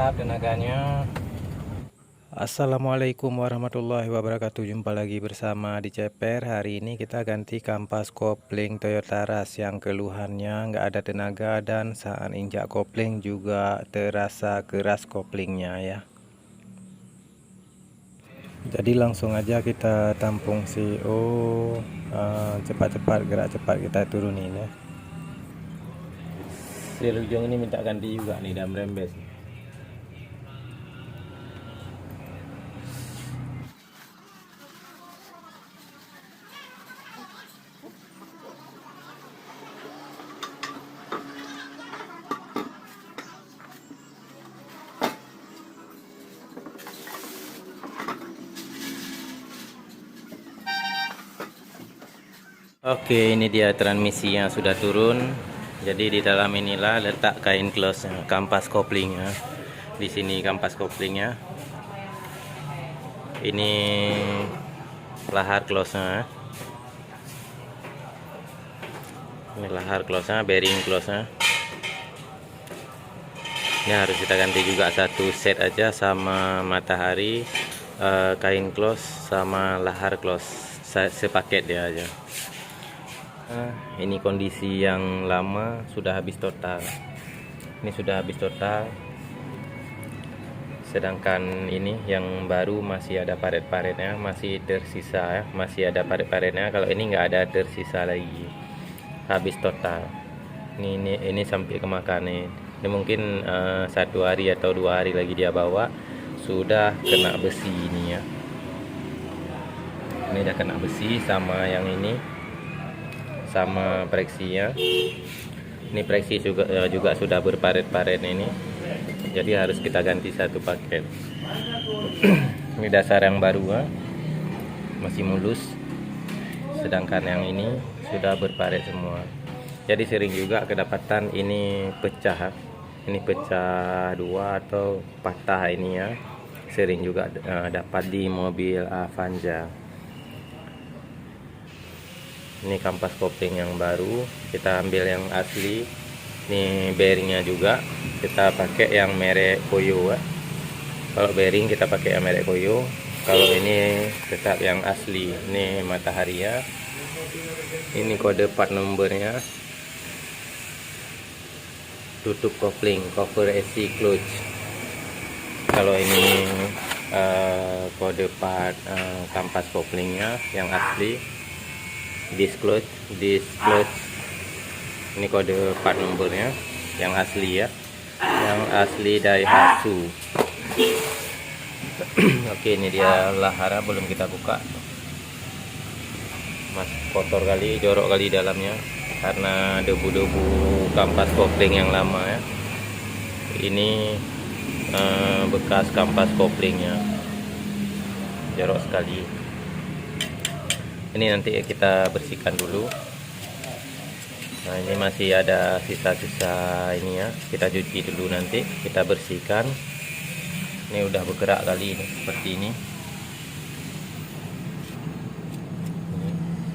mantap tenaganya. Assalamualaikum warahmatullahi wabarakatuh. Jumpa lagi bersama di Ceper. Hari ini kita ganti kampas kopling Toyota Rush yang keluhannya nggak ada tenaga dan saat injak kopling juga terasa keras koplingnya ya. Jadi langsung aja kita tampung si cepat-cepat, gerak cepat kita turunin ya. Si ujung ini minta ganti juga nih, dan rembes. Oke, ini dia transmisi yang sudah turun. Jadi di dalam inilah letak kain close kampas koplingnya. Di sini kampas koplingnya. Ini lahar close-nya. Ini lahar close-nya, bearing close-nya. Ini harus kita ganti juga satu set aja sama matahari, kain close sama lahar close. Sepaket dia aja. Ini kondisi yang lama sudah habis total. Ini sudah habis total. Sedangkan ini yang baru masih ada paret-paretnya, masih tersisa ya, masih ada paret-paretnya. Kalau ini nggak ada tersisa lagi, habis total. Ini sampai kemakan nih. Ini mungkin 1 hari atau 2 hari lagi dia bawa, sudah kena besi ini ya. Ini udah kena besi sama yang ini, sama preksinya. Ini preksi juga sudah berparet-paret ini. Jadi harus kita ganti satu paket. Ini dasar yang baru ya, masih mulus. Sedangkan yang ini sudah berparet semua. Jadi sering juga kedapatan ini pecah. Ini pecah 2 atau patah ini ya. Sering juga dapat di mobil Avanza. Ini kampas kopling yang baru, kita ambil yang asli. Ini bearingnya juga kita pakai yang merek Koyo ya. Kalau bearing kita pakai yang merek Koyo. Kalau ini tetap yang asli. Ini matahari ya. Ini kode part numbernya. Tutup kopling, cover AC clutch. Kalau ini kode part kampas koplingnya yang asli. Disc clutch. Ini kode part numbernya yang asli ya, yang asli Daihatsu. Oke, ini dia lahara, belum kita buka. Mas kotor kali, jorok kali dalamnya karena debu-debu kampas kopling yang lama ya. Ini bekas kampas koplingnya, jorok sekali. Ini nanti kita bersihkan dulu. Nah, ini masih ada sisa-sisa ini ya, kita cuci dulu, nanti kita bersihkan. Ini udah bergerak kali ini, seperti ini.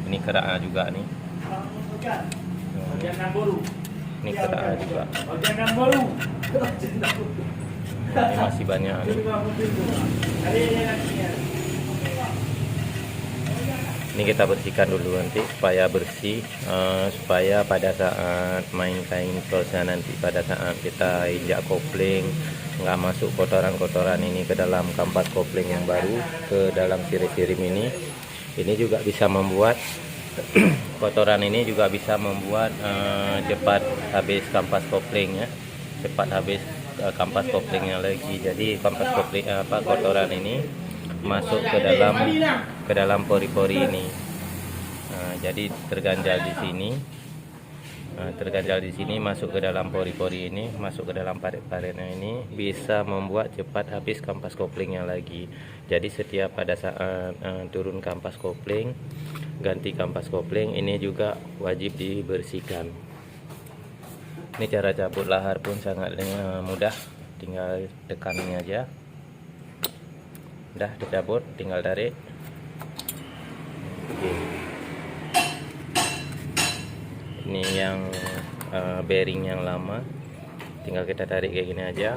Ini keraknya juga nih. Ini keraknya juga. Ini masih banyak nih. Ini kita bersihkan dulu nanti supaya bersih, supaya pada saat main kain close-nya nanti, pada saat kita injak kopling, nggak masuk kotoran-kotoran ini ke dalam kampas kopling yang baru, ke dalam sirip-sirip ini. Ini juga bisa membuat kotoran ini juga bisa membuat cepat habis kampas kopling ya, cepat habis kampas koplingnya lagi. Jadi kampas kopling kotoran ini masuk ke dalam pori-pori ini. Nah, jadi terganjal di sini. Terganjal di sini, masuk ke dalam pori-pori ini, masuk ke dalam paret-paretnya ini, bisa membuat cepat habis kampas koplingnya lagi. Jadi setiap pada saat turun kampas kopling, ganti kampas kopling, ini juga wajib dibersihkan. Ini cara cabut lahar pun sangat mudah, tinggal tekan ini aja. Udah dicabut, tinggal tarik. Oke. Ini yang bearing yang lama, tinggal kita tarik kayak gini aja.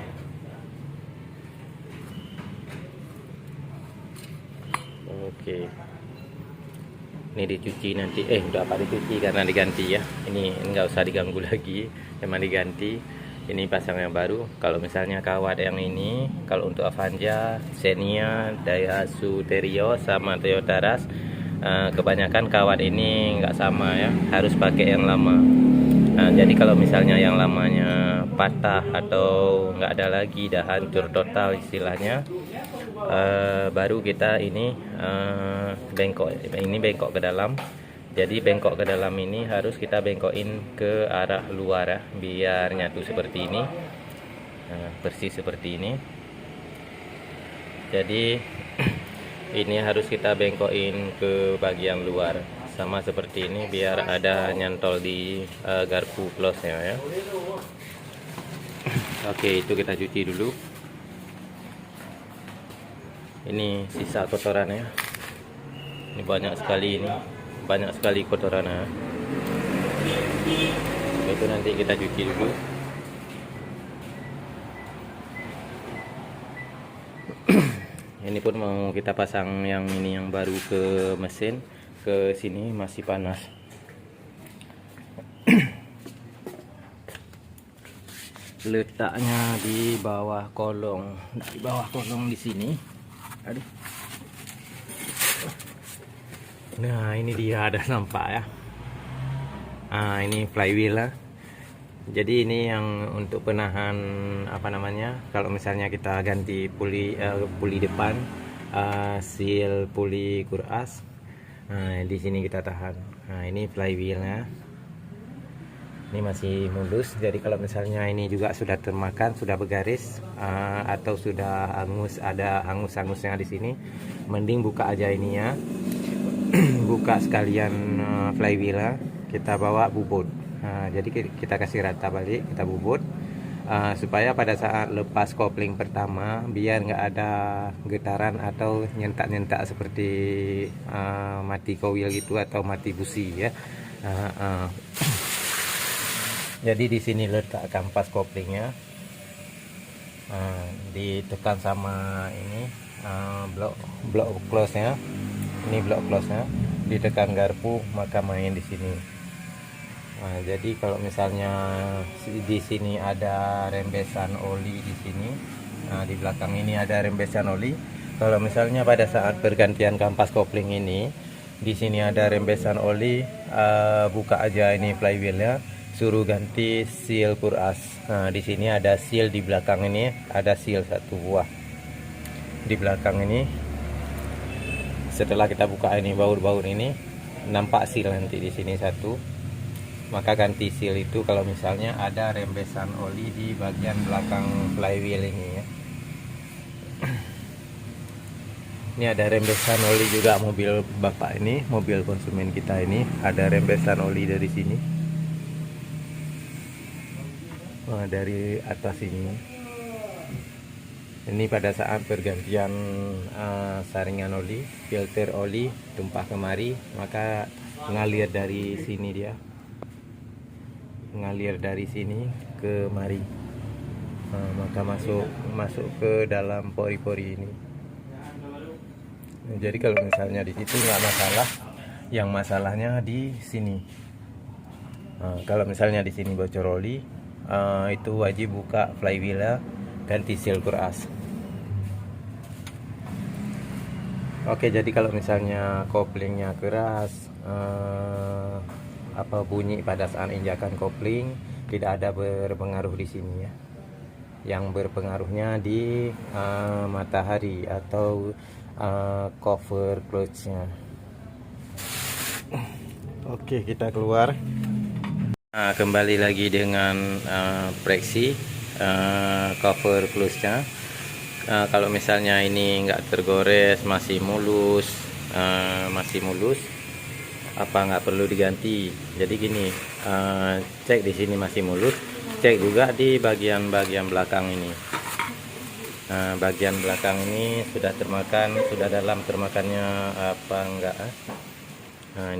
Oke, ini dicuci nanti, udah apa dicuci karena diganti ya. Ini nggak usah diganggu lagi, emang diganti. Ini pasang yang baru. Kalau misalnya kawat yang ini, kalau untuk Avanza, Xenia, Daihatsu Terios sama Toyota Rush, kebanyakan kawat ini nggak sama ya, harus pakai yang lama. Jadi kalau misalnya yang lamanya patah atau nggak ada lagi, dah hancur total istilahnya, baru kita ini bengkok ke dalam. Jadi bengkok ke dalam ini harus kita bengkokin ke arah luar ya, biar nyatu seperti ini, bersih seperti ini. Jadi ini harus kita bengkokin ke bagian luar, sama seperti ini, biar ada nyantol di garpu close-nya ya. Oke, itu kita cuci dulu. Ini sisa kotorannya, ini banyak sekali kotorannya. Itu nanti kita cuci dulu. Ini pun mau kita pasang yang ini, yang baru ke mesin. Ke sini masih panas. Letaknya di bawah kolong, di sini. Aduh. Nah, ini dia, ada nampak ya. Ini flywheel lah. Jadi ini yang untuk penahan apa namanya, kalau misalnya kita ganti puli depan, seal puli kuras. Di sini kita tahan. Ini flywheelnya. Ini masih mulus, jadi kalau misalnya ini juga sudah termakan, sudah bergaris, atau sudah angus, ada angus-angusnya di sini, mending buka aja ininya. Buka sekalian flywheel, kita bawa bubut. Jadi kita kasih rata balik, kita bubut, supaya pada saat lepas kopling pertama, biar nggak ada getaran atau nyentak-nyentak seperti mati koil gitu atau mati busi ya. Jadi di sini letak kampas koplingnya, ditekan sama ini blok close-nya. Ini blok close-nya, ditekan garpu, maka main di sini. Jadi kalau misalnya di sini ada rembesan oli di sini, di belakang ini ada rembesan oli. Kalau misalnya pada saat pergantian kampas kopling ini, di sini ada rembesan oli, buka aja ini flywheelnya, suruh ganti seal kuras. Di sini ada seal, di belakang ini ada seal satu buah di belakang ini. Setelah kita buka ini baut-baut ini, nampak seal nanti di sini satu, maka ganti seal itu kalau misalnya ada rembesan oli di bagian belakang flywheel ini ya. Ini ada rembesan oli juga mobil bapak ini, mobil konsumen kita ini, ada rembesan oli dari sini. Dari atas ini. Ini pada saat pergantian saringan oli, filter oli tumpah kemari, maka ngalir dari sini dia. Ngalir dari sini ke mari. Maka masuk ke dalam pori-pori ini. Jadi kalau misalnya di situ nggak masalah, yang masalahnya di sini. Kalau misalnya di sini bocor oli, itu wajib buka flywheel, ganti seal kuras. Oke, jadi kalau misalnya koplingnya keras, bunyi pada saat injakan kopling, tidak ada berpengaruh di sini ya. Yang berpengaruhnya di matahari atau cover clutch-nya. Oke, kita keluar. Kembali lagi dengan preksi cover clutch-nya. Kalau misalnya ini nggak tergores, masih mulus, apa nggak perlu diganti. Jadi gini, cek di sini masih mulus, cek juga di bagian belakang ini. Bagian belakang ini sudah termakan, sudah dalam termakannya apa enggak.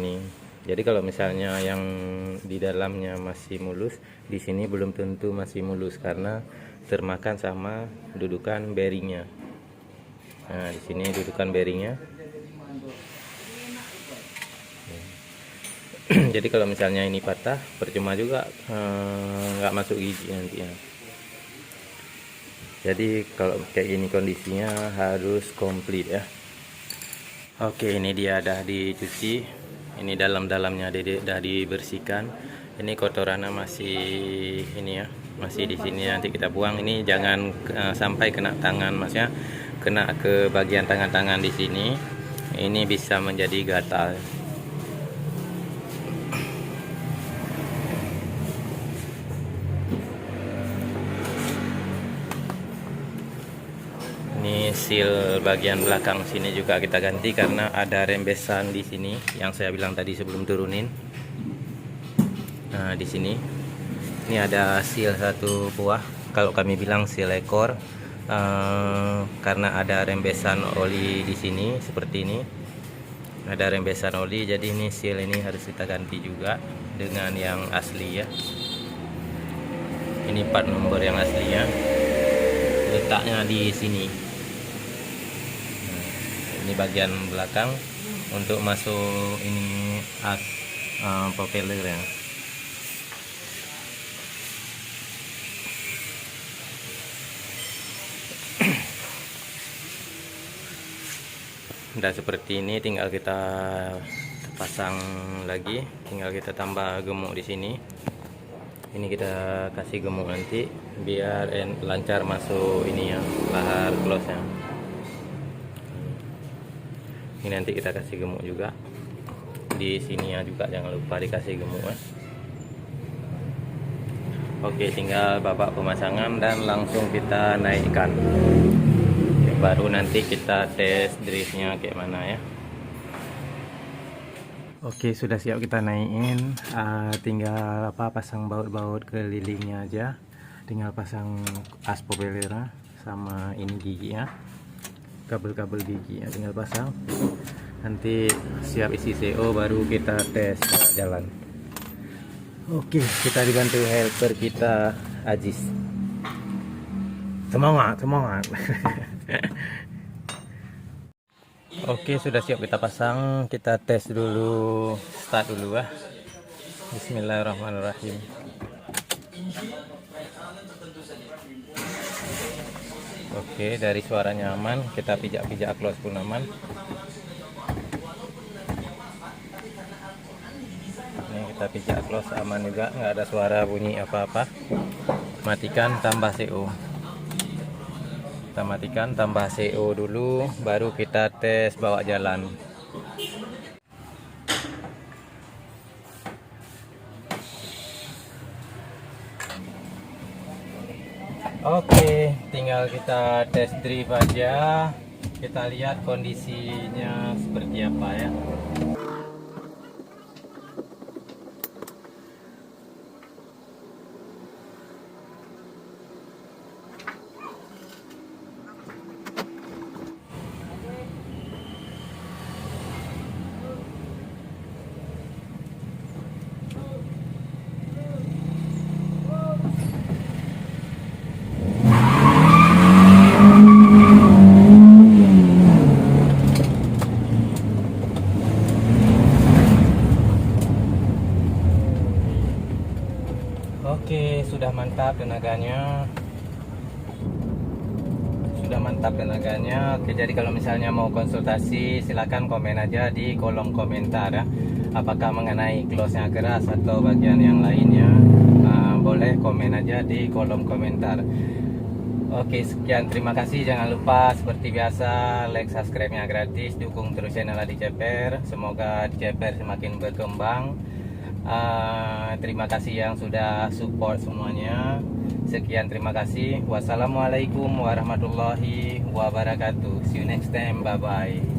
Ini. Jadi kalau misalnya yang di dalamnya masih mulus, di sini belum tentu masih mulus karena termakan sama dudukan bearingnya. Di sini dudukan bearingnya. Jadi kalau misalnya ini patah percuma juga, nggak masuk gigi nanti ya. Jadi kalau kayak gini kondisinya harus komplit ya. Oke, ini dia dah dicuci. Ini dalam-dalamnya dah dibersihkan. Ini kotorannya masih ini ya, masih di sini, nanti kita buang. Ini jangan sampai kena tangan, maksudnya kena ke bagian tangan-tangan di sini. Ini bisa menjadi gatal. Ini seal bagian belakang sini juga kita ganti karena ada rembesan di sini yang saya bilang tadi sebelum turunin. Nah, di sini ini ada seal satu buah, kalau kami bilang seal ekor, karena ada rembesan oli di sini seperti ini. Ada rembesan oli, jadi ini seal ini harus kita ganti juga dengan yang asli ya. Ini part nomor yang aslinya, letaknya di sini. Ini bagian belakang untuk masuk ini as propeller ya. Udah seperti ini, tinggal kita pasang lagi, tinggal kita tambah gemuk di sini. Ini kita kasih gemuk nanti biar lancar masuk ini ya, lahar close nya. Ini nanti kita kasih gemuk juga di sini ya, juga jangan lupa dikasih gemuk ya. Oke, tinggal babak pemasangan dan langsung kita naikkan. Oke, baru nanti kita tes driftnya kayak mana ya. Oke, sudah siap kita naikin. Tinggal pasang baut-baut kelilingnya aja. Tinggal pasang as propeller sama ini giginya, kabel-kabel giginya tinggal pasang. Nanti siap isi CO baru kita tes jalan. Oke, kita dibantu helper kita Ajis. Semangat. Oke, sudah siap kita pasang. Kita tes dulu, start dulu ya. Bismillahirrahmanirrahim. Oke, dari suaranya aman, kita pijak-pijak close pun aman. Ini kita pijak close aman juga, nggak ada suara bunyi apa-apa. Matikan, tambah CO. Kita matikan, tambah CO dulu, baru kita tes bawa jalan. Oke, tinggal kita tes drive aja. Kita lihat kondisinya seperti apa ya. Oke, sudah mantap tenaganya. Oke, jadi kalau misalnya mau konsultasi silakan komen aja di kolom komentar ya. Apakah mengenai close-nya keras atau bagian yang lainnya, boleh komen aja di kolom komentar. Oke, sekian, terima kasih. Jangan lupa seperti biasa like, subscribe-nya gratis, dukung terus channel Adi Ceper. Semoga Adi Ceper semakin berkembang. Terima kasih yang sudah support semuanya. Sekian, terima kasih. Wassalamualaikum warahmatullahi wabarakatuh. See you next time. Bye bye.